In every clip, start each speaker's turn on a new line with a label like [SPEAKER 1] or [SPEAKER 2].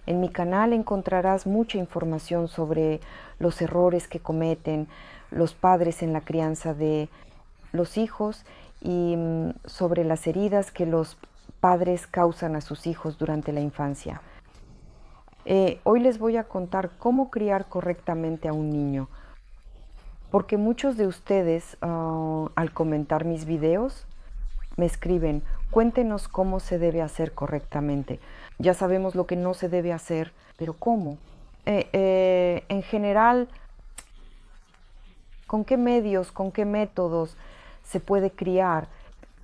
[SPEAKER 1] En mi canal encontrarás mucha información sobre los errores que cometen los padres en la crianza de los hijos y sobre las heridas que los padres causan a sus hijos durante la infancia. Hoy les voy a contar cómo criar correctamente a un niño, porque muchos de ustedes al comentar mis videos me escriben: cuéntenos cómo se debe hacer correctamente. Ya sabemos lo que no se debe hacer, pero ¿cómo? En general, ¿con qué medios, con qué métodos se puede criar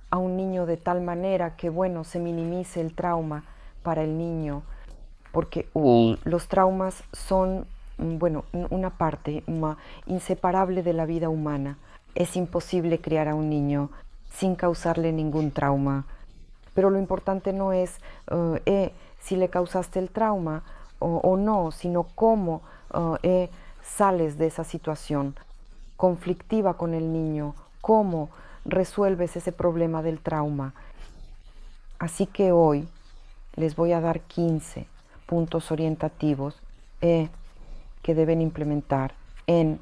[SPEAKER 1] a un niño de tal manera que, bueno, se minimice el trauma para el niño? Porque los traumas son, bueno, una parte inseparable de la vida humana. Es imposible criar a un niño sin causarle ningún trauma. Pero lo importante no es si le causaste el trauma o no, sino cómo sales de esa situación conflictiva con el niño, cómo resuelves ese problema del trauma. Así que hoy les voy a dar 15 puntos orientativos que deben implementar en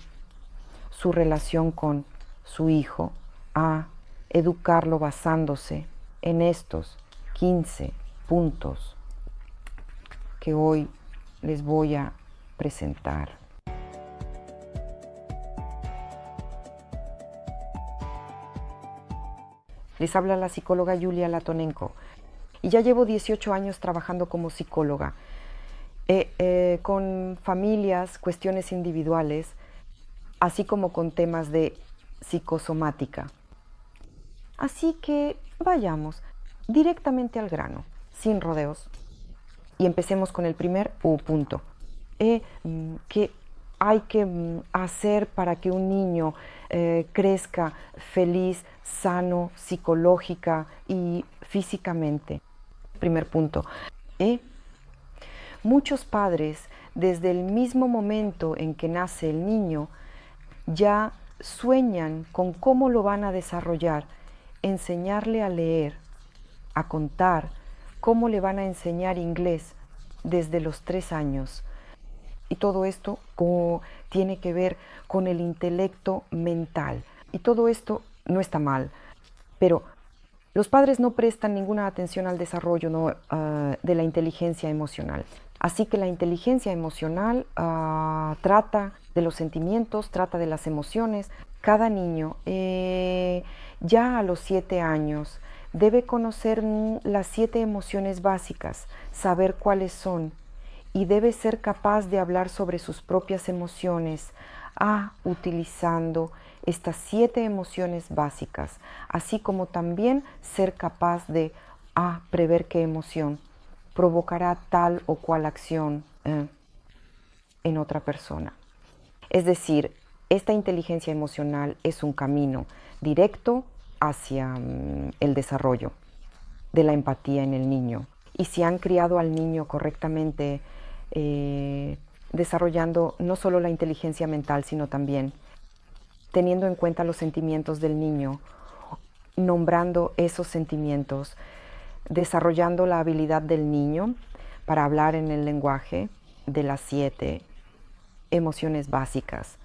[SPEAKER 1] su relación con su hijo, a educarlo basándose en estos 15 puntos que hoy les voy a presentar. Les habla la psicóloga Yulia Latonenko y ya llevo 18 años trabajando como psicóloga con familias, cuestiones individuales, así como con temas de psicosomática. Así que vayamos directamente al grano, sin rodeos, y empecemos con el primer punto. ¿Qué hay que hacer para que un niño crezca feliz, sano, psicológica y físicamente? Primer punto. Muchos padres, desde el mismo momento en que nace el niño, ya sueñan con cómo lo van a desarrollar, enseñarle a leer, a contar, cómo le van a enseñar inglés desde los 3 años. Y todo esto tiene que ver con el intelecto mental. Y todo esto no está mal, pero los padres no prestan ninguna atención al desarrollo de la inteligencia emocional. Así que la inteligencia emocional trata de los sentimientos, trata de las emociones. Cada niño ya a los 7 años debe conocer las 7 emociones básicas, saber cuáles son, y debe ser capaz de hablar sobre sus propias emociones, utilizando estas 7 emociones básicas, así como también ser capaz de prever qué emoción provocará tal o cual acción en otra persona. Es decir, esta inteligencia emocional es un camino directo hacia el desarrollo de la empatía en el niño. Y si han criado al niño correctamente, desarrollando no solo la inteligencia mental, sino también teniendo en cuenta los sentimientos del niño, nombrando esos sentimientos, desarrollando la habilidad del niño para hablar en el lenguaje de las 7 emociones básicas,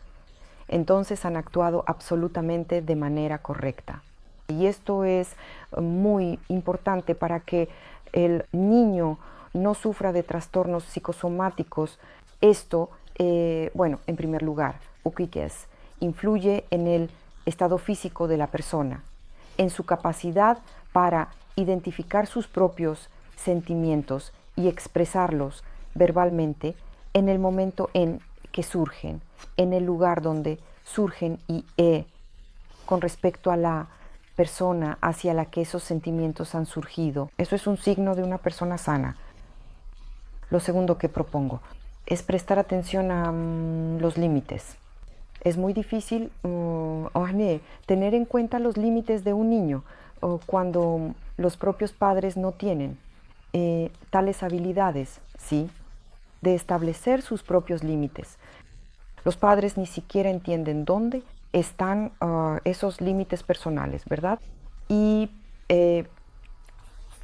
[SPEAKER 1] entonces han actuado absolutamente de manera correcta. Y esto es muy importante para que el niño no sufra de trastornos psicosomáticos. Esto, bueno, en primer lugar, uquiques, influye en el estado físico de la persona, en su capacidad para identificar sus propios sentimientos y expresarlos verbalmente en el momento en que surgen, en el lugar donde surgen y con respecto a la persona hacia la que esos sentimientos han surgido. Eso es un signo de una persona sana. Lo segundo que propongo es prestar atención a los límites. Es muy difícil tener en cuenta los límites de un niño cuando los propios padres no tienen tales habilidades, ¿sí?, de establecer sus propios límites. Los padres ni siquiera entienden dónde están esos límites personales, ¿verdad? Y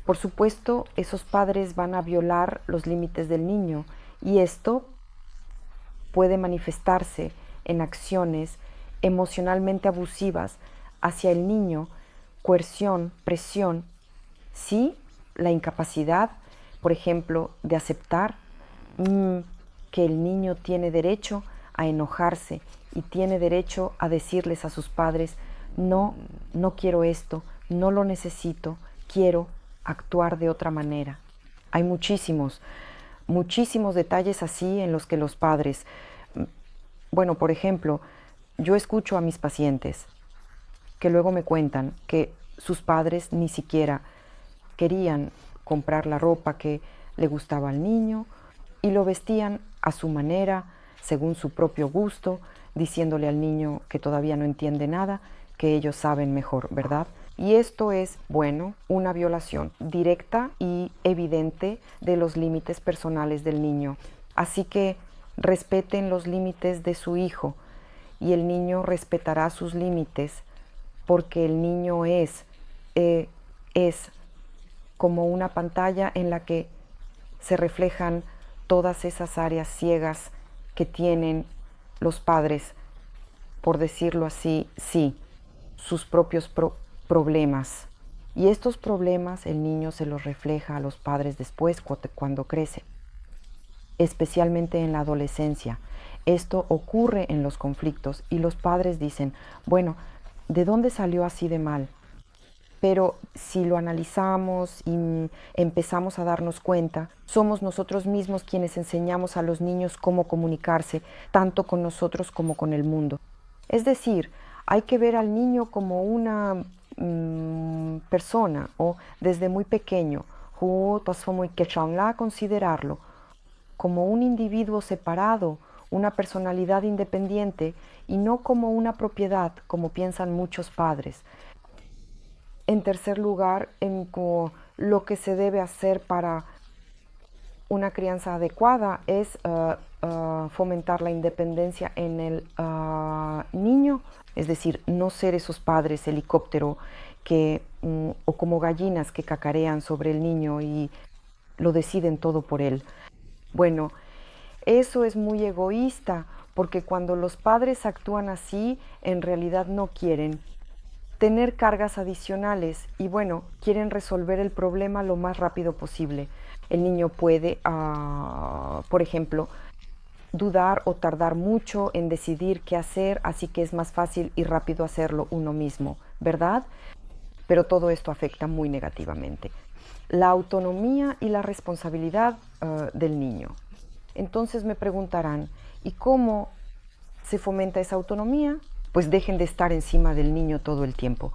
[SPEAKER 1] Por supuesto, esos padres van a violar los límites del niño y esto puede manifestarse en acciones emocionalmente abusivas hacia el niño, coerción, presión, sí, la incapacidad, por ejemplo, de aceptar que el niño tiene derecho a enojarse y tiene derecho a decirles a sus padres, no, no quiero esto, no lo necesito, quiero actuar de otra manera. Hay muchísimos detalles así en los que los padres, bueno, por ejemplo, yo escucho a mis pacientes que luego me cuentan que sus padres ni siquiera querían comprar la ropa que le gustaba al niño y lo vestían a su manera, según su propio gusto, diciéndole al niño que todavía no entiende nada, que ellos saben mejor, ¿verdad? Y esto es, bueno, una violación directa y evidente de los límites personales del niño. Así que respeten los límites de su hijo y el niño respetará sus límites porque el niño es como una pantalla en la que se reflejan todas esas áreas ciegas que tienen los padres, por decirlo así, sí, sus propios problemas. Y estos problemas el niño se los refleja a los padres después cuando crece, especialmente en la adolescencia. Esto ocurre en los conflictos y los padres dicen, bueno, ¿de dónde salió así de mal? Pero si lo analizamos y empezamos a darnos cuenta, somos nosotros mismos quienes enseñamos a los niños cómo comunicarse, tanto con nosotros como con el mundo. Es decir, hay que ver al niño como una persona o desde muy pequeño, considerarlo como un individuo separado, una personalidad independiente y no como una propiedad, como piensan muchos padres. En tercer lugar, lo que se debe hacer para una crianza adecuada es fomentar la independencia en el niño, es decir, no ser esos padres helicóptero o como gallinas que cacarean sobre el niño y lo deciden todo por él. Bueno, eso es muy egoísta, porque cuando los padres actúan así, en realidad no quieren tener cargas adicionales y bueno, quieren resolver el problema lo más rápido posible. El niño puede, por ejemplo, dudar o tardar mucho en decidir qué hacer, así que es más fácil y rápido hacerlo uno mismo, ¿verdad? Pero todo esto afecta muy negativamente la autonomía y la responsabilidad del niño. Entonces me preguntarán, ¿y cómo se fomenta esa autonomía? Pues dejen de estar encima del niño todo el tiempo.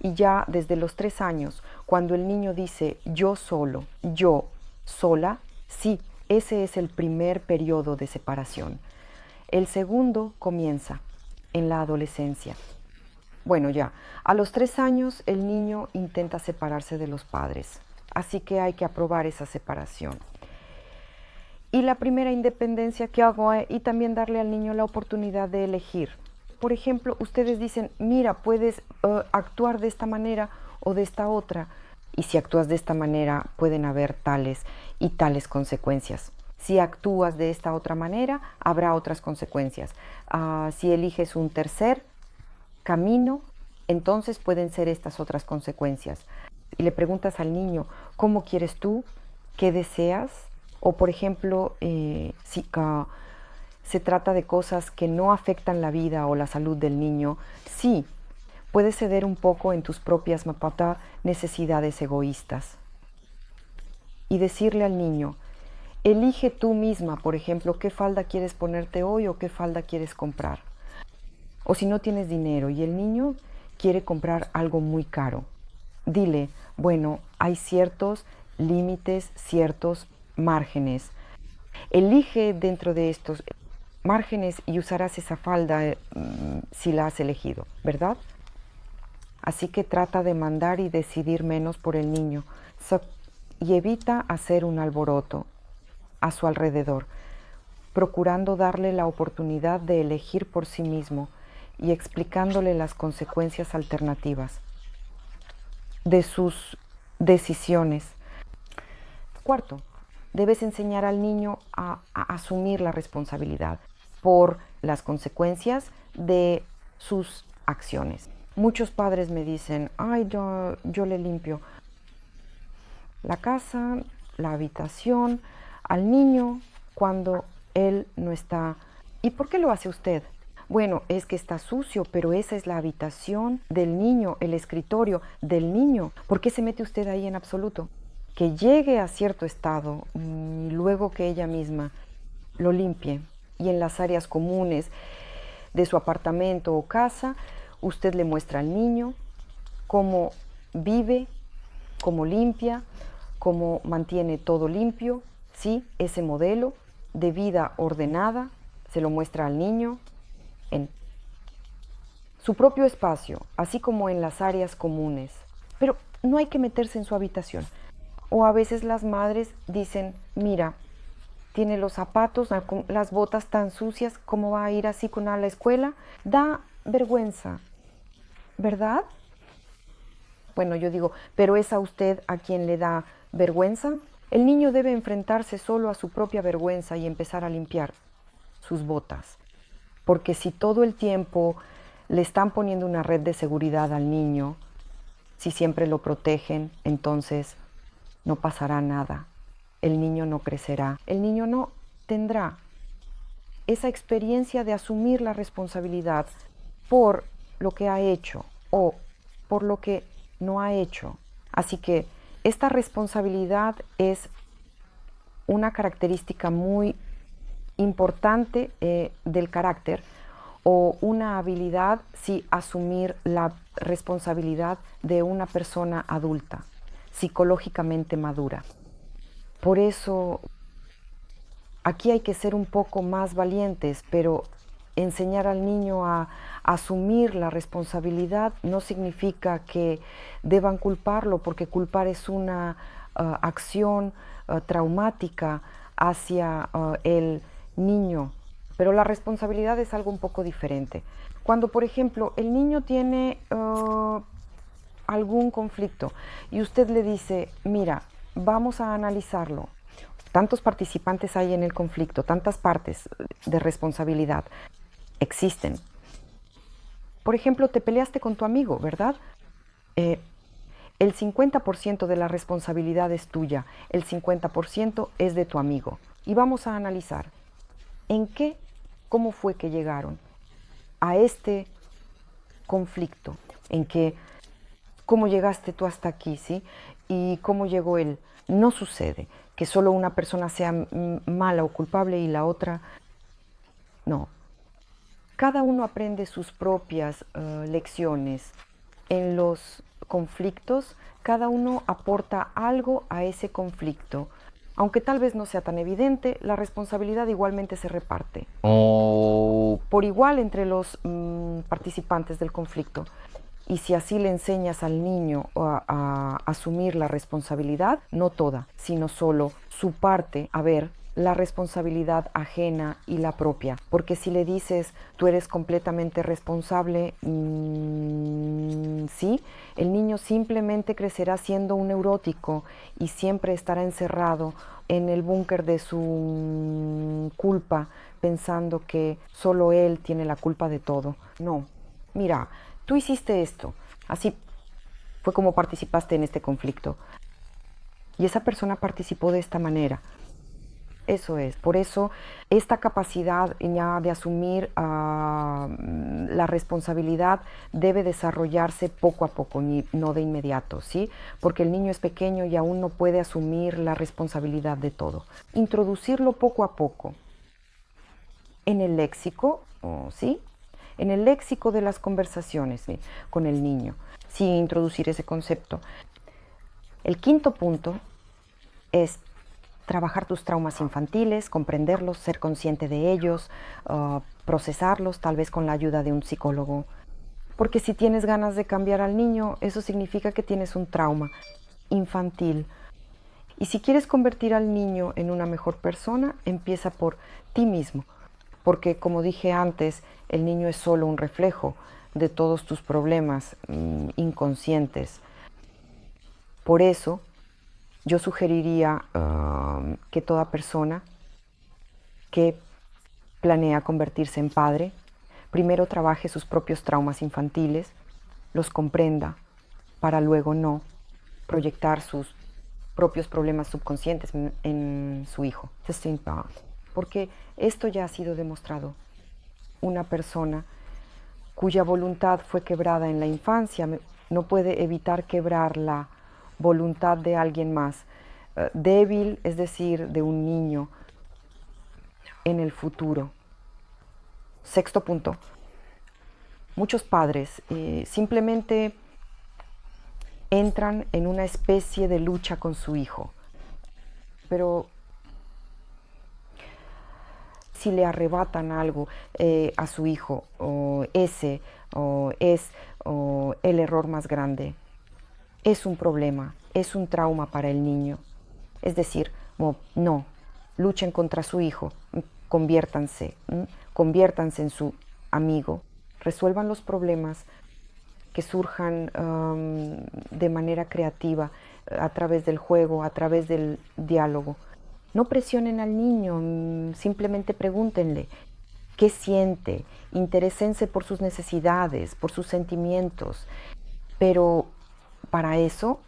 [SPEAKER 1] Y ya desde los 3 años, cuando el niño dice yo solo, yo sola, sí, ese es el primer periodo de separación. El segundo comienza en la adolescencia. Bueno, ya, a los 3 años el niño intenta separarse de los padres, así que hay que aprobar esa separación. Y la primera independencia que hago y también darle al niño la oportunidad de elegir. Por ejemplo, ustedes dicen, mira, puedes actuar de esta manera o de esta otra. Y si actúas de esta manera, pueden haber tales y tales consecuencias. Si actúas de esta otra manera, habrá otras consecuencias. Si eliges un tercer camino, entonces pueden ser estas otras consecuencias. Y le preguntas al niño, ¿cómo quieres tú? ¿Qué deseas? O por ejemplo, si se trata de cosas que no afectan la vida o la salud del niño, sí, puedes ceder un poco en tus propias necesidades egoístas. Y decirle al niño, elige tú misma, por ejemplo, qué falda quieres ponerte hoy o qué falda quieres comprar. O si no tienes dinero y el niño quiere comprar algo muy caro, dile, bueno, hay ciertos límites, ciertos márgenes. Elige dentro de estos márgenes y usarás esa falda si la has elegido, ¿verdad? Así que trata de mandar y decidir menos por el niño y evita hacer un alboroto a su alrededor, procurando darle la oportunidad de elegir por sí mismo y explicándole las consecuencias alternativas de sus decisiones. Cuarto, debes enseñar al niño a asumir la responsabilidad por las consecuencias de sus acciones. Muchos padres me dicen, ay, yo le limpio la casa, la habitación al niño cuando él no está. ¿Y por qué lo hace usted? Bueno, es que está sucio, pero esa es la habitación del niño, el escritorio del niño. ¿Por qué se mete usted ahí en absoluto? Que llegue a cierto estado, luego que ella misma lo limpie, y en las áreas comunes de su apartamento o casa, usted le muestra al niño cómo vive, cómo limpia, cómo mantiene todo limpio, ¿sí? Ese modelo de vida ordenada se lo muestra al niño en su propio espacio, así como en las áreas comunes. Pero no hay que meterse en su habitación. O a veces las madres dicen, mira, tiene los zapatos, las botas tan sucias, ¿cómo va a ir así con a la escuela? Da vergüenza, ¿verdad? Bueno, yo digo, ¿pero es a usted a quien le da vergüenza? El niño debe enfrentarse solo a su propia vergüenza y empezar a limpiar sus botas. Porque si todo el tiempo le están poniendo una red de seguridad al niño, si siempre lo protegen, entonces no pasará nada. El niño no crecerá. El niño no tendrá esa experiencia de asumir la responsabilidad por lo que ha hecho o por lo que no ha hecho. Así que esta responsabilidad es una característica muy importante del carácter, o una habilidad, sí, asumir la responsabilidad de una persona adulta, psicológicamente madura. Por eso aquí hay que ser un poco más valientes, pero enseñar al niño a asumir la responsabilidad no significa que deban culparlo, porque culpar es una acción traumática hacia el niño. Pero la responsabilidad es algo un poco diferente. Cuando, por ejemplo, el niño tiene algún conflicto y usted le dice, mira, vamos a analizarlo. Tantos participantes hay en el conflicto, tantas partes de responsabilidad existen. Por ejemplo, te peleaste con tu amigo, ¿verdad? El 50% de la responsabilidad es tuya, el 50% es de tu amigo. Y vamos a analizar cómo fue que llegaron a este conflicto, cómo llegaste tú hasta aquí, ¿sí? Y cómo llegó él. No sucede que solo una persona sea mala o culpable y la otra no. Cada uno aprende sus propias lecciones. En los conflictos, cada uno aporta algo a ese conflicto. Aunque tal vez no sea tan evidente, la responsabilidad igualmente se reparte por igual entre los participantes del conflicto. Y si así le enseñas al niño a asumir la responsabilidad, no toda, sino solo su parte, a ver la responsabilidad ajena y la propia. Porque si le dices, tú eres completamente responsable, sí, el niño simplemente crecerá siendo un neurótico y siempre estará encerrado en el búnker de su culpa, pensando que solo él tiene la culpa de todo. No, mira, tú hiciste esto, así fue como participaste en este conflicto. Y esa persona participó de esta manera. Eso es, por eso esta capacidad ya de asumir la responsabilidad debe desarrollarse poco a poco, no de inmediato, ¿sí? Porque el niño es pequeño y aún no puede asumir la responsabilidad de todo. Introducirlo poco a poco en el léxico, ¿sí? En el léxico de las conversaciones, ¿sí? Con el niño, sí, introducir ese concepto. El quinto punto es trabajar tus traumas infantiles, comprenderlos, ser consciente de ellos, procesarlos, tal vez con la ayuda de un psicólogo. Porque si tienes ganas de cambiar al niño, eso significa que tienes un trauma infantil. Y si quieres convertir al niño en una mejor persona, empieza por ti mismo. Porque, como dije antes, el niño es solo un reflejo de todos tus problemas inconscientes. Por eso, yo sugeriría que toda persona que planea convertirse en padre, primero trabaje sus propios traumas infantiles, los comprenda, para luego no proyectar sus propios problemas subconscientes en su hijo. Porque esto ya ha sido demostrado. Una persona cuya voluntad fue quebrada en la infancia no puede evitar quebrar la voluntad de alguien más débil, es decir, de un niño, en el futuro. Sexto punto. Muchos padres simplemente entran en una especie de lucha con su hijo, pero si le arrebatan algo a su hijo, ese es el error más grande. Es un problema, es un trauma para el niño. Es decir, no, luchen contra su hijo, conviértanse en su amigo, resuelvan los problemas que surjan de manera creativa, a través del juego, a través del diálogo. No presionen al niño, simplemente pregúntenle qué siente, interésense por sus necesidades, por sus sentimientos. Pero para eso,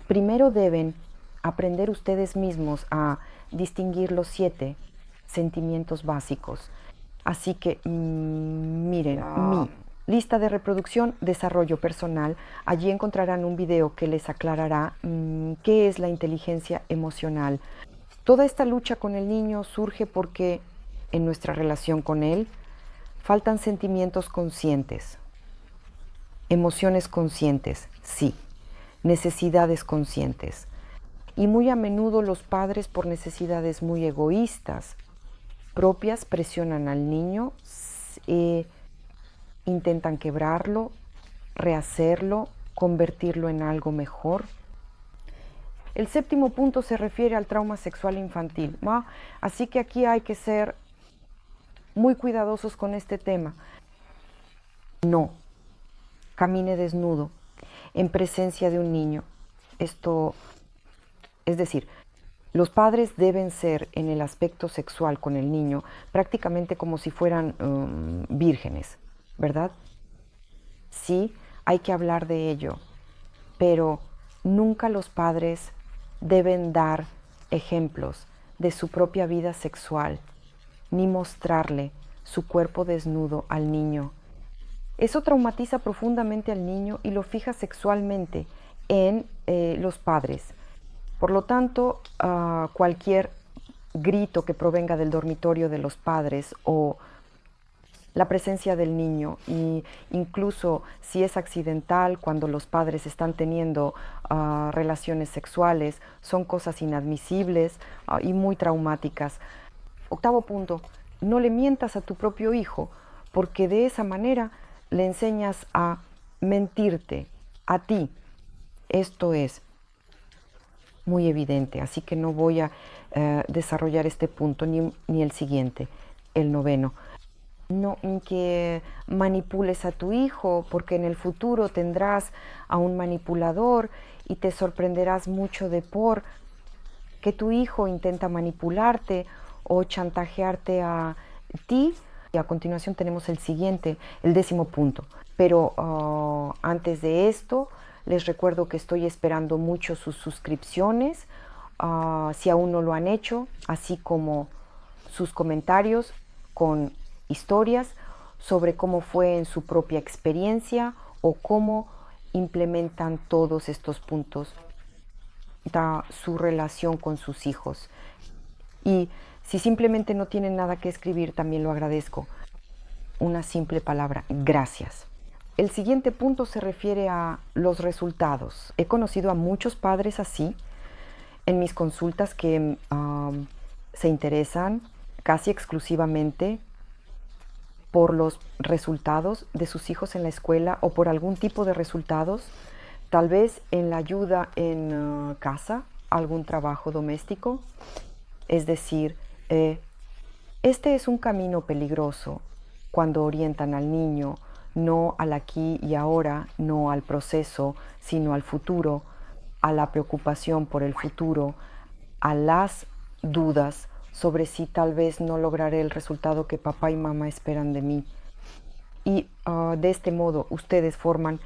[SPEAKER 1] primero deben aprender ustedes mismos a distinguir los 7 sentimientos básicos. Así que miren, mi lista de reproducción, desarrollo personal. Allí encontrarán un video que les aclarará qué es la inteligencia emocional. Toda esta lucha con el niño surge porque en nuestra relación con él faltan sentimientos conscientes, emociones conscientes, sí, necesidades conscientes. Y muy a menudo los padres, por necesidades muy egoístas propias, presionan al niño, intentan quebrarlo, rehacerlo, convertirlo en algo mejor. El séptimo punto se refiere al trauma sexual infantil, ¿va? Así que aquí hay que ser muy cuidadosos con este tema. No camine desnudo en presencia de un niño. Esto, es decir, los padres deben ser en el aspecto sexual con el niño prácticamente como si fueran vírgenes, ¿verdad? Sí, hay que hablar de ello, pero nunca los padres deben dar ejemplos de su propia vida sexual, ni mostrarle su cuerpo desnudo al niño. Eso traumatiza profundamente al niño y lo fija sexualmente en los padres. Por lo tanto, cualquier grito que provenga del dormitorio de los padres o la presencia del niño, e incluso si es accidental, cuando los padres están teniendo relaciones sexuales, son cosas inadmisibles y muy traumáticas. Octavo punto, no le mientas a tu propio hijo, porque de esa manera le enseñas a mentirte a ti. Esto es muy evidente, así que no voy a desarrollar este punto ni el siguiente, el noveno. No que manipules a tu hijo, porque en el futuro tendrás a un manipulador y te sorprenderás mucho de por que tu hijo intenta manipularte o chantajearte a ti. Y a continuación tenemos el siguiente, el 10º punto. Pero antes de esto, les recuerdo que estoy esperando mucho sus suscripciones, si aún no lo han hecho, así como sus comentarios con historias sobre cómo fue en su propia experiencia o cómo implementan todos estos puntos su relación con sus hijos. Y si simplemente no tienen nada que escribir, también lo agradezco. Una simple palabra, gracias. El siguiente punto se refiere a los resultados. He conocido a muchos padres así en mis consultas que se interesan casi exclusivamente por los resultados de sus hijos en la escuela o por algún tipo de resultados, tal vez en la ayuda en casa, algún trabajo doméstico. Es decir, este es un camino peligroso cuando orientan al niño no al aquí y ahora, no al proceso, sino al futuro. a la preocupación por el futuro, a las dudas sobre si tal vez no lograré el resultado que papá y mamá esperan de mí. Y de este modo ustedes forman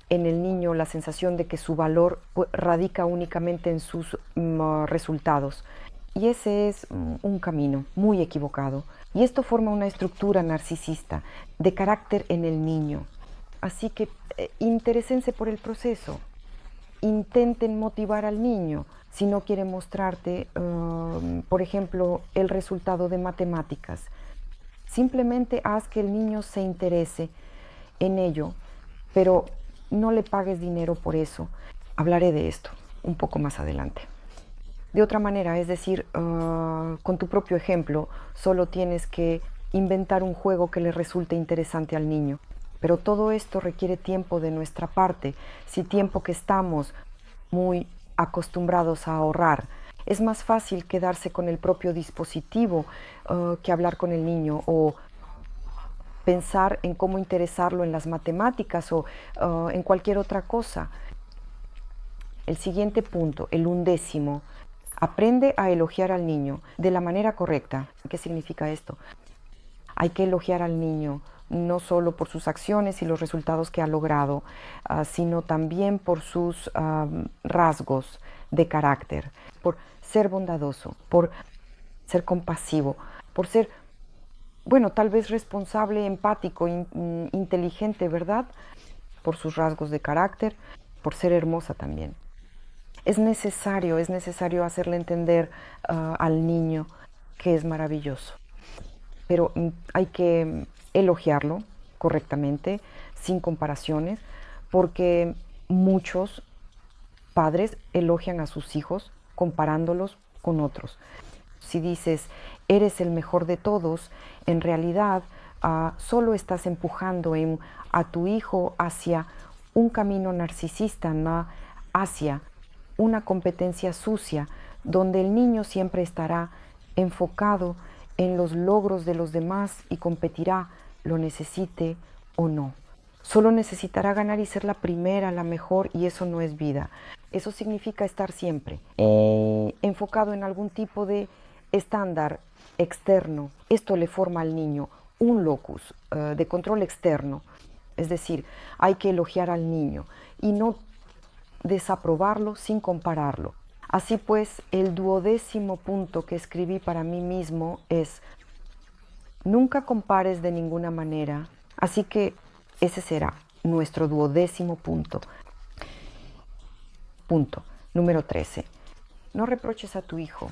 [SPEAKER 1] en el niño la sensación de que su valor radica únicamente en sus resultados. Y ese es un camino muy equivocado. Y esto forma una estructura narcisista de carácter en el niño. Así que interésense por el proceso. Intenten motivar al niño. Si no quiere mostrarte, por ejemplo, el resultado de matemáticas, simplemente haz que el niño se interese en ello, pero no le pagues dinero por eso. Hablaré de esto un poco más adelante. De otra manera, es decir, con tu propio ejemplo, solo tienes que inventar un juego que le resulte interesante al niño. Pero todo esto requiere tiempo de nuestra parte, si tiempo que estamos muy acostumbrados a ahorrar. Es más fácil quedarse con el propio dispositivo que hablar con el niño o pensar en cómo interesarlo en las matemáticas o en cualquier otra cosa. El siguiente punto, el 11º, aprende a elogiar al niño de la manera correcta. ¿Qué significa esto? Hay que elogiar al niño no solo por sus acciones y los resultados que ha logrado, sino también por sus rasgos de carácter, por ser bondadoso, por ser compasivo, por ser, bueno, tal vez responsable, empático, inteligente, ¿verdad? Por sus rasgos de carácter, por ser hermosa también. Es necesario hacerle entender al niño que es maravilloso. Pero hay que elogiarlo correctamente, sin comparaciones, porque muchos padres elogian a sus hijos comparándolos con otros. Si dices, eres el mejor de todos, en realidad solo estás empujando a tu hijo hacia un camino narcisista, ¿no? Hacia una competencia sucia, donde el niño siempre estará enfocado en los logros de los demás y competirá, lo necesite o no. Solo necesitará ganar y ser la primera, la mejor, y eso no es vida. Eso significa estar siempre enfocado en algún tipo de estándar externo. Esto le forma al niño un locus de control externo. Es decir, hay que elogiar al niño y no desaprobarlo sin compararlo. Así pues, el 12º punto que escribí para mí mismo es: nunca compares de ninguna manera. Así que ese será nuestro 12º punto. Punto número 13. No reproches a tu hijo.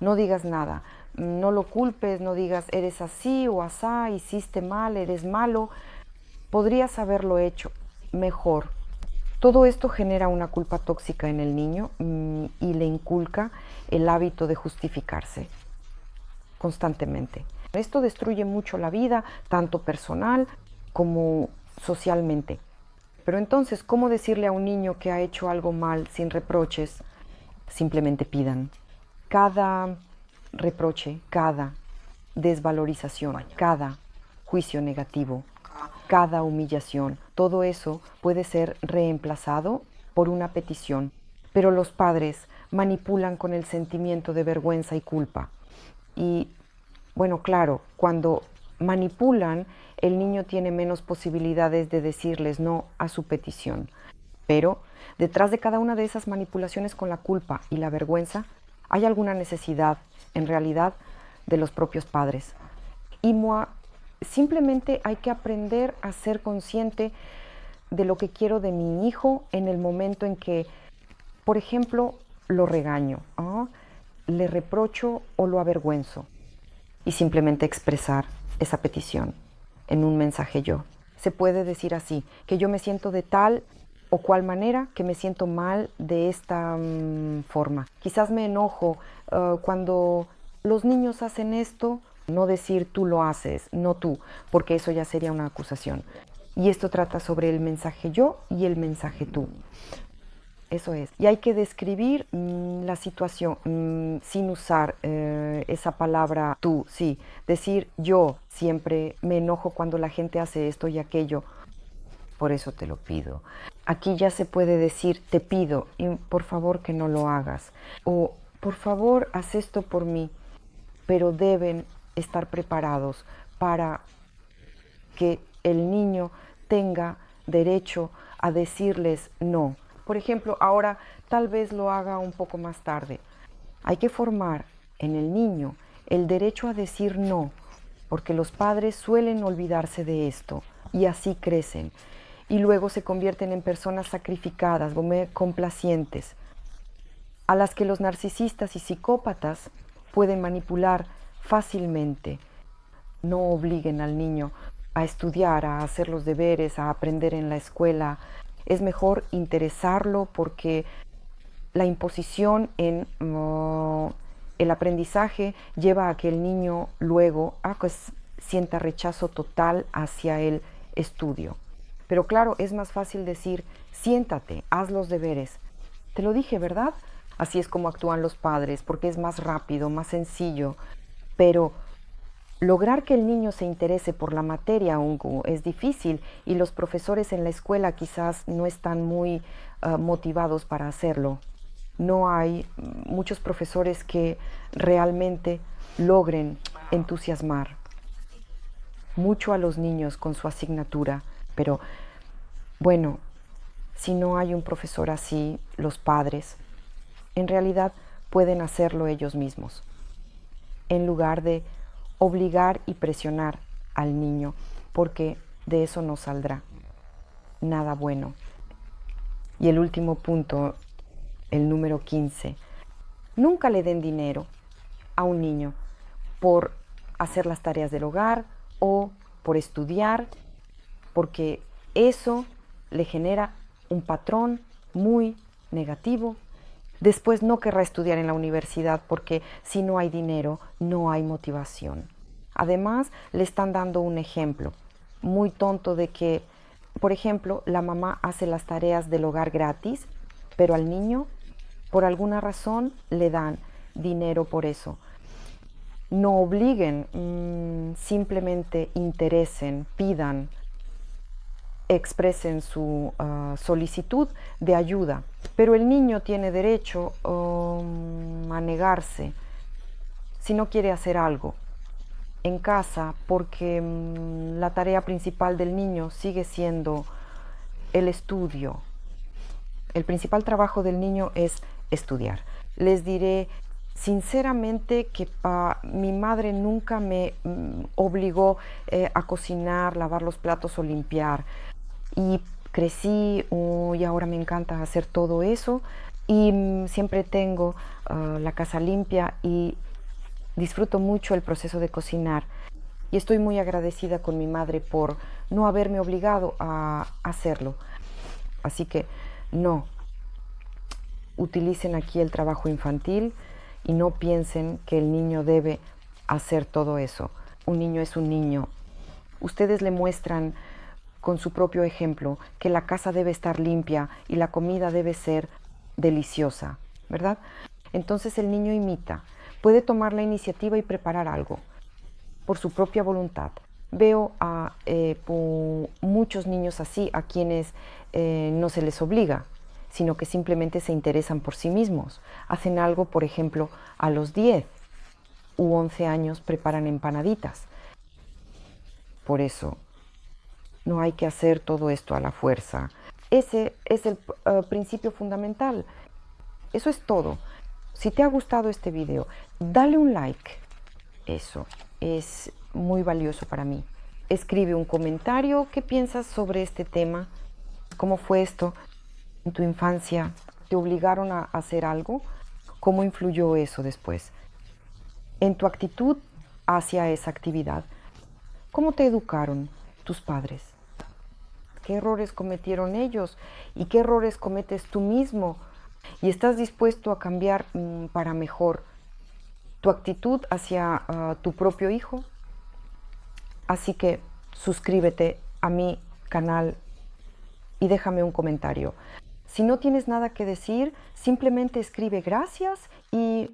[SPEAKER 1] No digas nada. No lo culpes, no digas eres así o asá, hiciste mal, eres malo. Podrías haberlo hecho mejor. Todo esto genera una culpa tóxica en el niño y le inculca el hábito de justificarse constantemente. Esto destruye mucho la vida, tanto personal como socialmente. Pero entonces, ¿cómo decirle a un niño que ha hecho algo mal sin reproches? Simplemente pidan. Cada reproche, cada desvalorización, cada juicio negativo, cada humillación, todo eso puede ser reemplazado por una petición. Pero los padres manipulan con el sentimiento de vergüenza y culpa. Y bueno, claro, cuando manipulan, el niño tiene menos posibilidades de decirles no a su petición. Pero detrás de cada una de esas manipulaciones con la culpa y la vergüenza, hay alguna necesidad, en realidad, de los propios padres. Y simplemente hay que aprender a ser consciente de lo que quiero de mi hijo en el momento en que, por ejemplo, lo regaño, le reprocho o lo avergüenzo. Y simplemente expresar esa petición en un mensaje yo. Se puede decir así, que yo me siento de tal o cual manera, que me siento mal de esta forma. Quizás me enojo cuando los niños hacen esto. No decir tú lo haces, no tú, porque eso ya sería una acusación. Y esto trata sobre el mensaje yo y el mensaje tú. Eso es. Y hay que describir la situación sin usar esa palabra tú, sí. Decir yo siempre me enojo cuando la gente hace esto y aquello. por eso te lo pido. Aquí ya se puede decir, te pido, y por favor que no lo hagas. O, por favor, haz esto por mí. Pero deben estar preparados para que el niño tenga derecho a decirles no. Por ejemplo, ahora tal vez lo haga un poco más tarde. Hay que formar en el niño el derecho a decir no, porque los padres suelen olvidarse de esto y así crecen. Y luego se convierten en personas sacrificadas, complacientes, a las que los narcisistas y psicópatas pueden manipular fácilmente. No obliguen al niño a estudiar, a hacer los deberes, a aprender en la escuela. Es mejor interesarlo porque la imposición en el aprendizaje lleva a que el niño luego pues, sienta rechazo total hacia el estudio. Pero claro, es más fácil decir, siéntate, haz los deberes. Te lo dije, ¿verdad? Así es como actúan los padres, porque es más rápido, más sencillo. Pero lograr que el niño se interese por la materia aún es difícil y los profesores en la escuela quizás no están muy motivados para hacerlo. No hay muchos profesores que realmente logren entusiasmar mucho a los niños con su asignatura, pero bueno, si no hay un profesor así, los padres en realidad pueden hacerlo ellos mismos, en lugar de obligar y presionar al niño, porque de eso no saldrá nada bueno. Y el último punto, el número 15, nunca le den dinero a un niño por hacer las tareas del hogar o por estudiar, porque eso le genera un patrón muy negativo. Después no querrá estudiar en la universidad porque si no hay dinero, no hay motivación. Además, le están dando un ejemplo muy tonto de que, por ejemplo, la mamá hace las tareas del hogar gratis, pero al niño, por alguna razón, le dan dinero por eso. No obliguen, simplemente interesen, pidan, expresen su solicitud de ayuda. Pero el niño tiene derecho a negarse si no quiere hacer algo en casa, porque la tarea principal del niño sigue siendo el estudio. El principal trabajo del niño es estudiar. Les diré sinceramente que mi madre nunca me obligó a cocinar, lavar los platos o limpiar. Y crecí y ahora me encanta hacer todo eso y siempre tengo la casa limpia y disfruto mucho el proceso de cocinar. Y estoy muy agradecida con mi madre por no haberme obligado a hacerlo. Así que no utilicen aquí el trabajo infantil y no piensen que el niño debe hacer todo eso. Un niño es un niño. Ustedes le muestran con su propio ejemplo que la casa debe estar limpia y la comida debe ser deliciosa, ¿verdad? Entonces el niño imita, puede tomar la iniciativa y preparar algo por su propia voluntad. Veo a muchos niños así a quienes no se les obliga, sino que simplemente se interesan por sí mismos. Hacen algo, por ejemplo, a los 10 u 11 años preparan empanaditas. Por eso no hay que hacer todo esto a la fuerza. Ese es el principio fundamental. Eso es todo. Si te ha gustado este video, dale un like. Eso es muy valioso para mí. Escribe un comentario. ¿Qué piensas sobre este tema? ¿Cómo fue esto en tu infancia? ¿Te obligaron a hacer algo? ¿Cómo influyó eso después en tu actitud hacia esa actividad? ¿Cómo te educaron tus padres? ¿Qué errores cometieron ellos? ¿Y qué errores cometes tú mismo? ¿Y estás dispuesto a cambiar para mejor tu actitud hacia tu propio hijo? Así que suscríbete a mi canal y déjame un comentario. Si no tienes nada que decir, simplemente escribe gracias y